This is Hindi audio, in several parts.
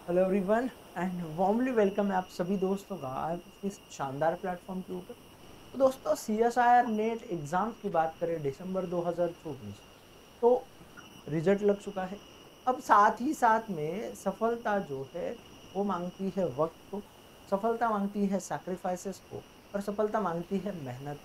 Hello everyone and warmly welcome है आप सभी दोस्तों का आज इस शानदार प्लेटफॉर्म के ऊपर। तो दोस्तों सीएसआईआर नेट एग्जाम्स की बात करें दिसंबर 2024, तो रिजल्ट लग चुका है। अब साथ ही साथ में सफलता जो है वो मांगती है वक्त को, सफलता मांगती है सैक्रिफाइसेस को, और सफलता मांगती है मेहनत।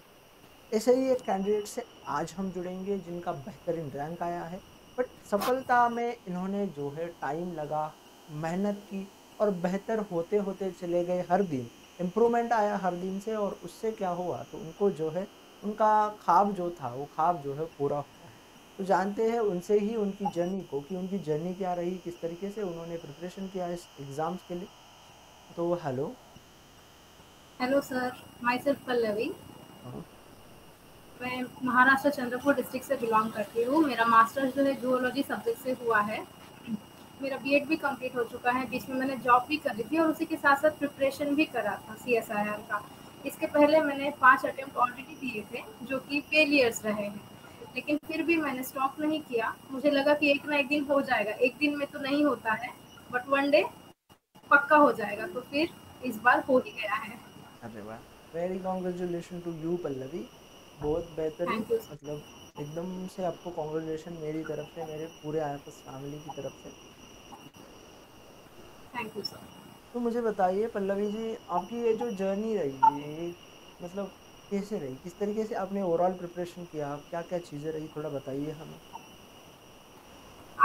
ऐसे ही एक कैंडिडेट से आज हम जुड़ेंगे जिनका बेहतरीन रैंक आया है, बट सफलता में इन्होंने जो है टाइम लगा, मेहनत की, और बेहतर होते होते चले गए। हर दिन इम्प्रूवमेंट आया हर दिन से, और उससे क्या हुआ तो उनको जो है उनका ख्वाब जो था वो ख्वाब जो है पूरा हुआ है। तो जानते हैं उनसे ही उनकी जर्नी को कि उनकी जर्नी क्या रही, किस तरीके से उन्होंने प्रिपरेशन किया इस एग्ज़ाम्स के लिए। तो hello. Hello sir, my self Pallavi. हाँ। मैं महाराष्ट्र चंद्रपुर डिस्ट्रिक्ट से बिलोंग करती हूँ। मेरा मास्टर्स जो है जूलॉजी सब्जेक्ट से हुआ है। मेरा बीएड भी कंप्लीट हो चुका है। बीच में मैंने जॉब भी कर ली थी और उसी के साथ साथ प्रिपरेशन भी करा था सीएसआईआर का। इसके पहले मैंने 5 अटेम्प्ट ऑलरेडी दिए थे जो कि फेलियर्स रहे हैं। लेकिन फिर भी मैंने स्टॉप नहीं किया। मुझे लगा कि एक ना एक दिन हो जाएगा। एक दिन में तो नहीं होता है, बट वन डे पक्का हो जाएगा। तो फिर इस बार हो ही गया है। अरे वाह, very congratulation to you Pallavi. बहुत बेहतरीन। Thank you. मतलब एकदम से आपको कॉन्ग्रेचुलेशन मेरी तरफ से, मेरे पूरे आयापस फैमिली की तरफ से। Thank you sir. तो मुझे बताइए पल्लवी जी, आपकी ये जो जर्नी रही ये मतलब कैसे रही, किस तरीके से आपने ओवरऑल प्रिपरेशन किया, क्या क्या चीज़ें रही, थोड़ा बताइए हमें।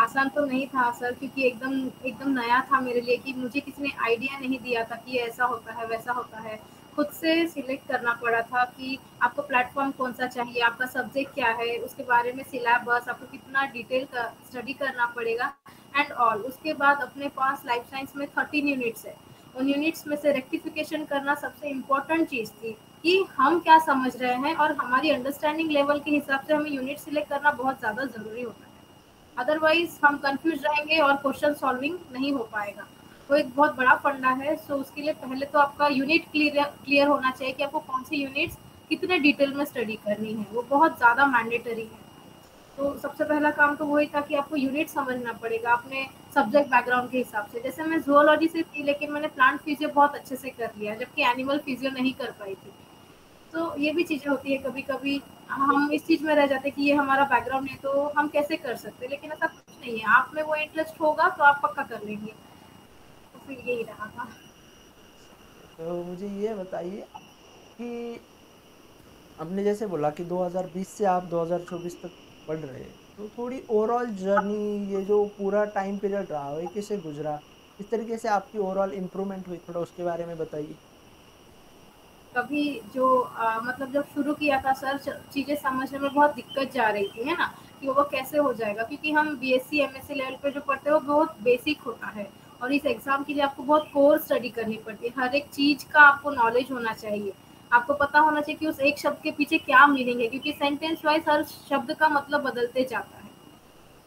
आसान तो नहीं था सर, क्योंकि एकदम एकदम नया था मेरे लिए कि मुझे किसी ने आइडिया नहीं दिया था कि ये ऐसा होता है, वैसा होता है। खुद से सिलेक्ट करना पड़ा था कि आपको प्लेटफ़ॉर्म कौन-सा चाहिए, आपका सब्जेक्ट क्या है, उसके बारे में सिलेबस आपको कितना डिटेल का स्टडी करना पड़ेगा एंड ऑल। उसके बाद अपने पास लाइफ साइंस में 13 यूनिट्स है। उन यूनिट्स में से रेक्टिफिकेशन करना सबसे इम्पोर्टेंट चीज़ थी कि हम क्या समझ रहे हैं, और हमारी अंडरस्टैंडिंग लेवल के हिसाब से हमें यूनिट सिलेक्ट करना बहुत ज़्यादा ज़रूरी होता है। अदरवाइज हम कंफ्यूज रहेंगे और क्वेश्चन सॉल्विंग नहीं हो पाएगा। वो एक बहुत बड़ा फंडा है। सो उसके लिए पहले तो आपका यूनिट क्लियर क्लियर होना चाहिए कि आपको कौन सी यूनिट्स कितने डिटेल में स्टडी करनी है। वो बहुत ज़्यादा मैंडेटरी है। तो सबसे पहला काम तो वही था कि आपको यूनिट समझना पड़ेगा अपने सब्जेक्ट बैकग्राउंड के हिसाब से। जैसे मैं जूलॉजी से थी, लेकिन मैंने प्लांट फिजियो बहुत अच्छे से कर लिया, जबकि एनिमल फिजियो नहीं कर पाई थी। तो ये भी चीज़ें होती है कभी-कभी। हम इस चीज़ में रह जाते हैं कि ये हमारा बैकग्राउंड है तो हम कैसे कर सकते हैं, लेकिन ऐसा कुछ नहीं है। आप में वो इंटरेस्ट होगा तो आप पक्का कर लेंगे। तो फिर यही रहा था। तो मुझे ये बताइए कि आपने जैसे बोला कि 2020 से आप 2024 तक पढ़ रहे हैं, तो थोड़ी ओवरऑल जर्नी, ये जो पूरा टाइम पीरियड रहा है कैसे गुजरा, किस तरीके से आपकी ओवरऑल इम्प्रूवमेंट हुई, थोड़ा उसके बारे में बताइए। कभी जो मतलब जब शुरू किया था सर, चीज़ें समझने में बहुत दिक्कत जा रही थी, है ना? कि वो कैसे हो जाएगा, क्योंकि हम बीएससी एमएससी लेवल पे जो पढ़ते हैं वो बहुत बेसिक होता है। और इस एग्ज़ाम के लिए आपको बहुत कोर स्टडी करनी पड़ती है। हर एक चीज़ का आपको नॉलेज होना चाहिए। आपको पता होना चाहिए कि उस एक शब्द के पीछे क्या मीनिंग है, क्योंकि सेंटेंस वाइज़ हर शब्द का मतलब बदलते जाता है।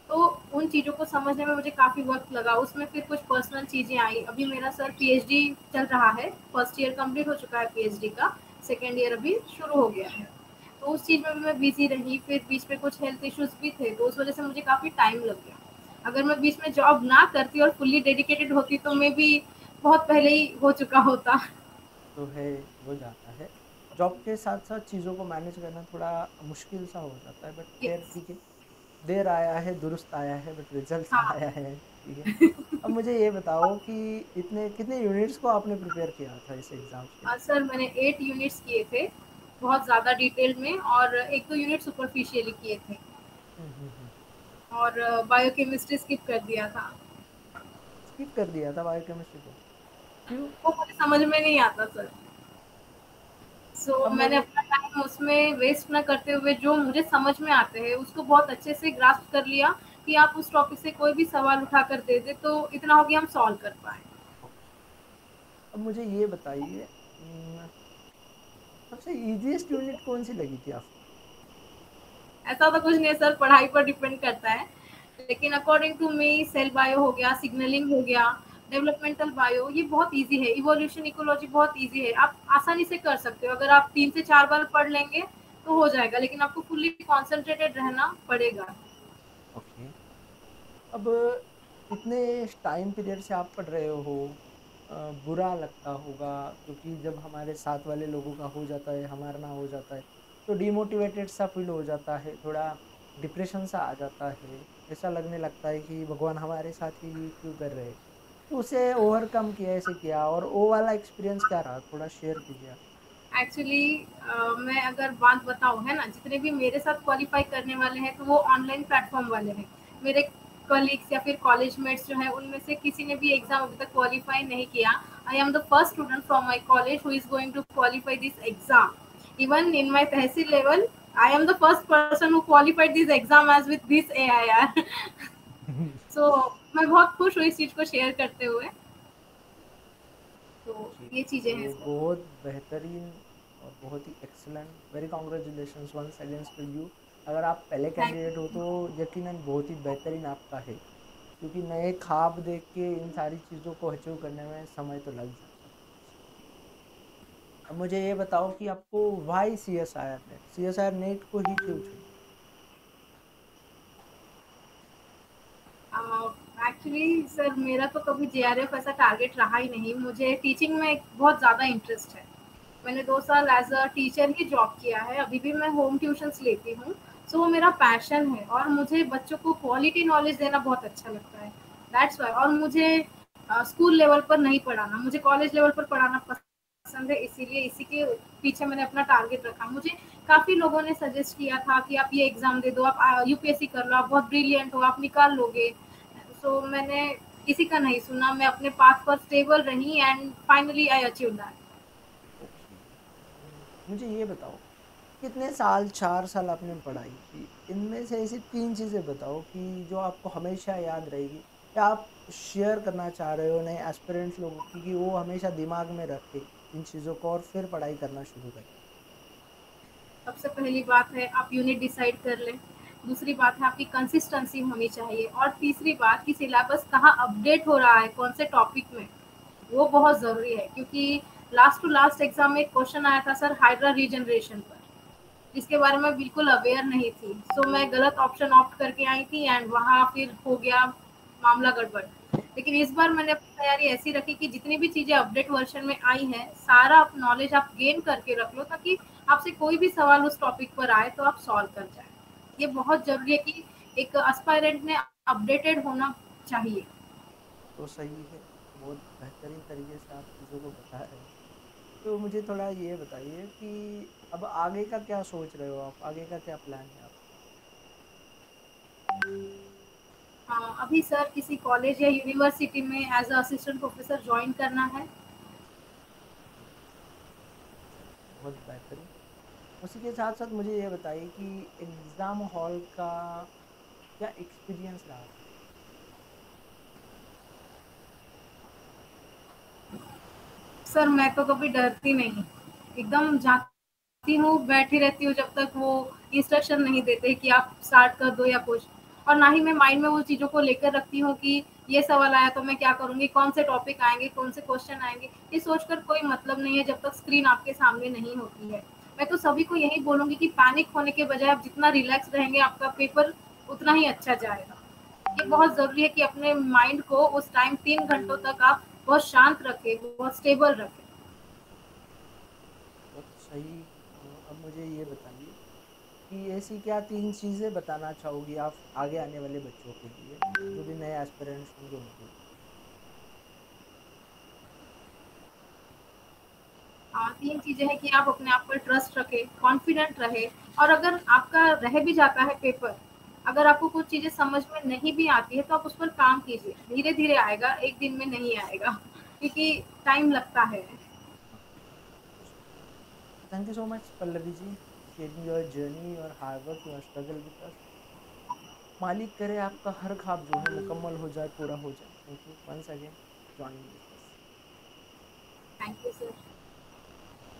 तो उन चीज़ों को समझने में मुझे काफ़ी वक़्त लगा। उसमें फिर कुछ पर्सनल चीज़ें आई। अभी मेरा सर पीएचडी चल रहा है, फर्स्ट ईयर कंप्लीट हो चुका है पीएचडी का, सेकंड ईयर अभी शुरू हो गया है। तो उस चीज़ में भी मैं बिज़ी रही, फिर बीच में कुछ हेल्थ इश्यूज़ भी थे, तो उस वज़ह से मुझे काफ़ी टाइम लग गया। अगर मैं बीच में जॉब ना करती और फुल्ली डेडिकेटेड होती तो मेबी बहुत पहले ही हो चुका होता। तो है, हो जाता है। जॉब के साथ साथ चीज़ों को मैनेज करना थोड़ा मुश्किल सा हो जाता है, बट खैर यस। ठीक है। देर आया है दुरुस्त आया है, बट रिजल्ट हाँ। आया है, ठीक है। अब मुझे ये बताओ कि इतने कितने यूनिट्स को आपने प्रिपेयर किया था इस एग्ज़ाम्स के लिए। सर मैंने 8 यूनिट्स किए थे, बहुत ज़्यादा डिटेल में, और 1-2 यूनिट सुपरफिशियली किए थे। हम्म। और बायोकेमिस्ट्री स्किप कर दिया था। स्किप कर दिया था बायोकेमिस्ट्री को, क्यों? वो मुझे समझ में नहीं आता सर। सो अब मैंने मुझे अपना टाइम उसमें वेस्ट ना करते हुए जो मुझे समझ में आते हैं उसको बहुत अच्छे से ग्रास्प कर लिया कि आप उस टॉपिक से कोई भी सवाल उठा कर दे दे तो इतना हो गया हम सॉल्व कर पाए। अब मुझे ये बताइए, सबसे इजीएस्ट यूनिट कौन सी लगी थी आपको? ऐसा तो कुछ नहीं है सर, पढ़ाई पर डिपेंड करता है। लेकिन according to me cell bio हो गया, सिग्नलिंग हो गया, डेवलपमेंटल बायो ये बहुत इजी है। इवोल्यूशन इकोलॉजी बहुत इजी है, आप आसानी से कर सकते हो। अगर आप 3 से 4 बार पढ़ लेंगे तो हो जाएगा, लेकिन आपको फुल्ली कॉन्सेंट्रेटेड रहना पड़ेगा। ओके। अब कितने टाइम पीरियड से आप पढ़ रहे हो? बुरा लगता होगा क्योंकि जब हमारे साथ वाले लोगों का हो जाता है, हमारा ना हो जाता है, तो डिमोटिवेटेड सा फील हो जाता है, थोड़ा डिप्रेशन सा आ जाता है। ऐसा लगने लगता है कि भगवान हमारे साथ ही क्यों कर रहे हैं। तो उसे ओवरकम किया ऐसे किया, और वो वाला एक्सपीरियंस क्या रहा, थोड़ा शेयर कीजिए आप। एक्चुअली मैं अगर बात बताऊँ है ना, जितने भी मेरे साथ क्वालिफ़ाई करने वाले हैं, तो वो ऑनलाइन प्लेटफ़ॉर्म वाले हैं। मेरे कलीग्स या फिर कॉलेज मेट्स जो हैं, उनमें से किसी ने भी एग्ज़ाम अभी तक क्वालिफ़ाई नहीं किया। I am the first student from my college who is going to qualify this exam. Even in my tehsil level, I am the first person who qualified this exam as with this AIR. So मैं बहुत खुश हूँ इस चीज़ को शेयर करते हुए। तो जी, ये चीज़ें हैं तो सर। बहुत बेहतरीन और बहुत ही excellent, very congratulations once again to you. अगर आप पहले थैंक कैंडिडेट हो यू। तो यकीनन बहुत ही बेहतरीन आपका है, क्योंकि नए ख्वाब देख के इन सारी चीज़ों को अचीव करने में समय तो लग जाता है। अब मुझे ये बताओ कि आपको why C S I R NET को ही क्यों चुना? एक्चुअली सर मेरा तो कभी जेआरएफ ऐसा टारगेट रहा ही नहीं। मुझे टीचिंग में बहुत ज़्यादा इंटरेस्ट है। मैंने 2 साल एज अ टीचर ही जॉब किया है। अभी भी मैं होम ट्यूशंस लेती हूँ। सो वो मेरा पैशन है और मुझे बच्चों को क्वालिटी नॉलेज देना बहुत अच्छा लगता है। That's why. और मुझे स्कूल लेवल पर नहीं पढ़ाना, मुझे कॉलेज लेवल पर पढ़ाना पसंद है। इसीलिए इसी के पीछे मैंने अपना टारगेट रखा। मुझे काफ़ी लोगों ने सजेस्ट किया था कि आप ये एग्ज़ाम दे दो, आप यूपीएससी कर लो, आप बहुत ब्रिलियंट हो, आप निकाल लोगे। सो मैंने किसी का नहीं सुना, मैं अपने पाथ पर स्टेबल रही and finally I achieve that. Okay, मुझे ये बताओ, कितने साल, 4 साल आपने पढ़ाई की, इनमें से ऐसी 3 चीज़ें बताओ कि जो आपको हमेशा याद रहेगी, या आप शेयर करना चाह रहे हो नए एस्पिरेंट्स लोगों की, कि वो हमेशा दिमाग में रखे इन चीज़ों को और फिर पढ़ाई करना शुरू करें। सबसे पहली बात है आप यूनिट डिसाइड कर लें। दूसरी बात है आपकी कंसिस्टेंसी होनी चाहिए और तीसरी बात कि सिलेबस कहाँ अपडेट हो रहा है, कौन से टॉपिक में, वो बहुत ज़रूरी है। क्योंकि लास्ट टू लास्ट एग्ज़ाम में एक क्वेश्चन आया था सर हाइड्रा रीजनरेशन पर, जिसके बारे में बिल्कुल अवेयर नहीं थी। सो मैं गलत ऑप्शन ऑप्ट करके आई थी एंड वहाँ फिर हो गया मामला गड़बड़। लेकिन इस बार मैंने अपनी तैयारी ऐसी रखी कि जितनी भी चीज़ें अपडेट वर्जन में आई हैं, सारा नॉलेज आप गेन करके रख लो, ताकि आपसे कोई भी सवाल उस टॉपिक पर आए तो आप सॉल्व कर जाएँ। ये बहुत ज़रूरी है कि एक एस्पायरेंट में अपडेटेड होना चाहिए। तो सही है, बहुत बेहतरीन तरीके से आप चीज़ों को बता रहे हैं। तो मुझे थोड़ा ये बताइए कि अब आगे का क्या सोच रहे हो आप, आगे का क्या प्लान है आपका? अभी सर किसी कॉलेज या यूनिवर्सिटी में as a assistant professor join करना है। चलिए, बहुत बेहतरीन। उसी के साथ साथ मुझे ये बताइए कि एग्ज़ाम हॉल का क्या एक्सपीरियंस रहा था? सर मैं तो कभी डरती नहीं, एकदम जाती हूँ, बैठी रहती हूँ जब तक वो इंस्ट्रक्शन नहीं देते कि आप स्टार्ट कर दो या कुछ। और ना ही मैं माइंड में वो चीज़ों को लेकर रखती हूँ कि ये सवाल आया तो मैं क्या करूँगी, कौन से टॉपिक आएँगे, कौन से क्वेश्चन आएँगे। ये सोचकर कोई मतलब नहीं है जब तक स्क्रीन आपके सामने नहीं होती है। मैं तो सभी को यही बोलूँगी कि पैनिक होने के बजाय आप जितना रिलैक्स रहेंगे, आपका पेपर उतना ही अच्छा जाएगा। ये बहुत ज़रूरी है कि अपने माइंड को उस टाइम 3 घंटों तक आप बहुत शांत रखें, बहुत स्टेबल रखें। बहुत सही। अब मुझे ये बताइए कि ऐसी क्या 3 चीज़ें बताना चाहोगी आप आगे आने वाले बच्चों के लिए, जो भी नए एस्पिरेंट्स होंगे उनके लिए? 3 चीज़ें हैं कि आप अपने आप पर ट्रस्ट रखें, कॉन्फिडेंट रहें और अगर आपका रह भी जाता है पेपर, अगर आपको कुछ चीज़ें समझ में नहीं भी आती है, तो आप उस पर काम कीजिए। धीरे-धीरे आएगा, एक दिन में नहीं आएगा क्योंकि टाइम लगता है। हाँ, तो सही। Thank you so much Pallavi ji, sharing your journey, your hard work, your struggle with us. मालिक करे आपका हर ख्वाब जो है मुकम्मल हो जाए, पूरा हो जाए। Thank you once again joining with us. Thank you sir.